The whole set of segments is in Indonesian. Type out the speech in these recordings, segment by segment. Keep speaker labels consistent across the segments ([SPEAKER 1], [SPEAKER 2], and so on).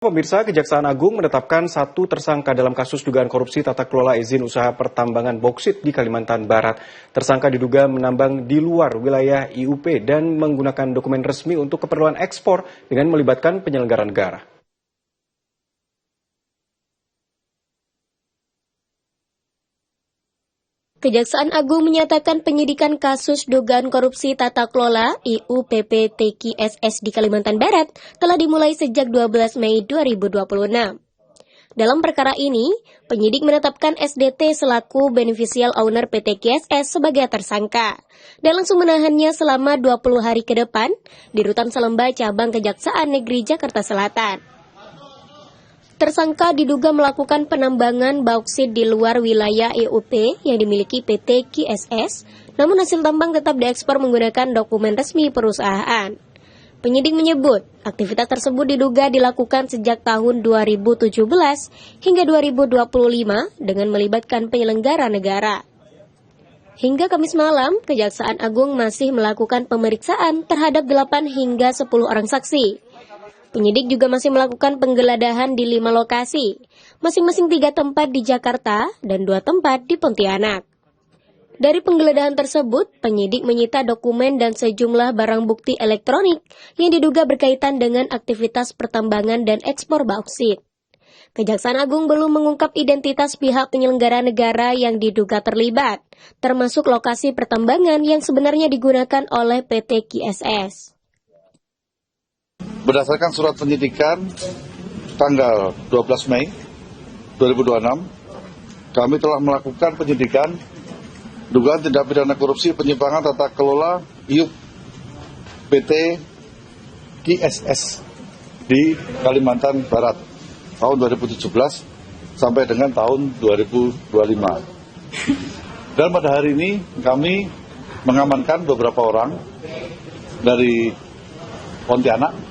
[SPEAKER 1] Pemirsa, Kejaksaan Agung menetapkan satu tersangka dalam kasus dugaan korupsi tata kelola izin usaha pertambangan boksit di Kalimantan Barat. Tersangka diduga menambang di luar wilayah IUP dan menggunakan dokumen resmi untuk keperluan ekspor dengan melibatkan penyelenggara negara.
[SPEAKER 2] Kejaksaan Agung menyatakan penyidikan kasus dugaan korupsi tata kelola IUPP TKSS di Kalimantan Barat telah dimulai sejak 12 Mei 2026. Dalam perkara ini, penyidik menetapkan SDT selaku beneficial owner PT KSS sebagai tersangka dan langsung menahannya selama 20 hari ke depan di Rutan Salemba Cabang Kejaksaan Negeri Jakarta Selatan. Tersangka diduga melakukan penambangan bauksit di luar wilayah IUP yang dimiliki PT KSS, namun hasil tambang tetap diekspor menggunakan dokumen resmi perusahaan. Penyidik menyebut, aktivitas tersebut diduga dilakukan sejak tahun 2017 hingga 2025 dengan melibatkan penyelenggara negara. Hingga Kamis malam, Kejaksaan Agung masih melakukan pemeriksaan terhadap 8 hingga 10 orang saksi. Penyidik juga masih melakukan penggeledahan di 5 lokasi, masing-masing 3 tempat di Jakarta dan 2 tempat di Pontianak. Dari penggeledahan tersebut, penyidik menyita dokumen dan sejumlah barang bukti elektronik yang diduga berkaitan dengan aktivitas pertambangan dan ekspor bauksit. Kejaksaan Agung belum mengungkap identitas pihak penyelenggara negara yang diduga terlibat, termasuk lokasi pertambangan yang sebenarnya digunakan oleh PT KSS.
[SPEAKER 3] Berdasarkan surat penyidikan tanggal 12 Mei 2026, kami telah melakukan penyidikan dugaan tindak pidana korupsi penyimpangan tata kelola IUP PT KSS di Kalimantan Barat tahun 2017 sampai dengan tahun 2025. Dan pada hari ini kami mengamankan beberapa orang dari Pontianak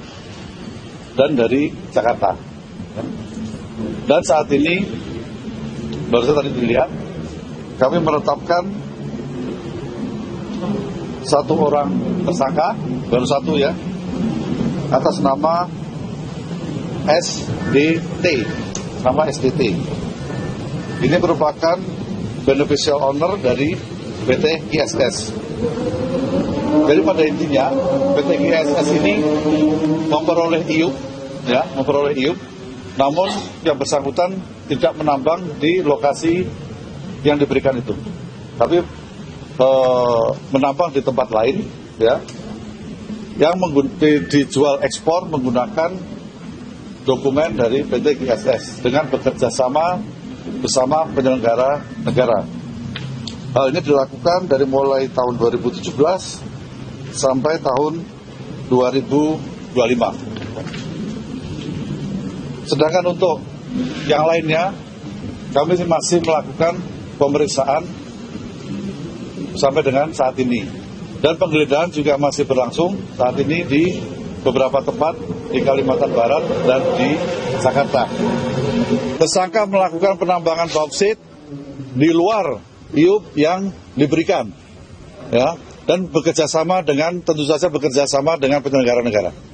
[SPEAKER 3] dan dari Jakarta. Dan saat ini, baru saja tadi dilihat, kami menetapkan satu orang tersangka, baru satu ya, atas nama SDT, nama SDT. Ini merupakan beneficial owner dari PT KSS. Jadi pada intinya, PT KSS ini memperoleh IUP, namun yang bersangkutan tidak menambang di lokasi yang diberikan itu, tapi menambang di tempat lain, ya, yang dijual ekspor menggunakan dokumen dari PT KSS dengan bekerja sama bersama penyelenggara negara. Hal ini dilakukan dari mulai tahun 2017 sampai tahun 2025. Sedangkan untuk yang lainnya, kami masih melakukan pemeriksaan sampai dengan saat ini. Dan penggeledahan juga masih berlangsung saat ini di beberapa tempat di Kalimantan Barat dan di Jakarta. Tersangka melakukan penambangan bauksit di luar IUP yang diberikan, ya, dan tentu saja bekerja sama dengan penyelenggara negara.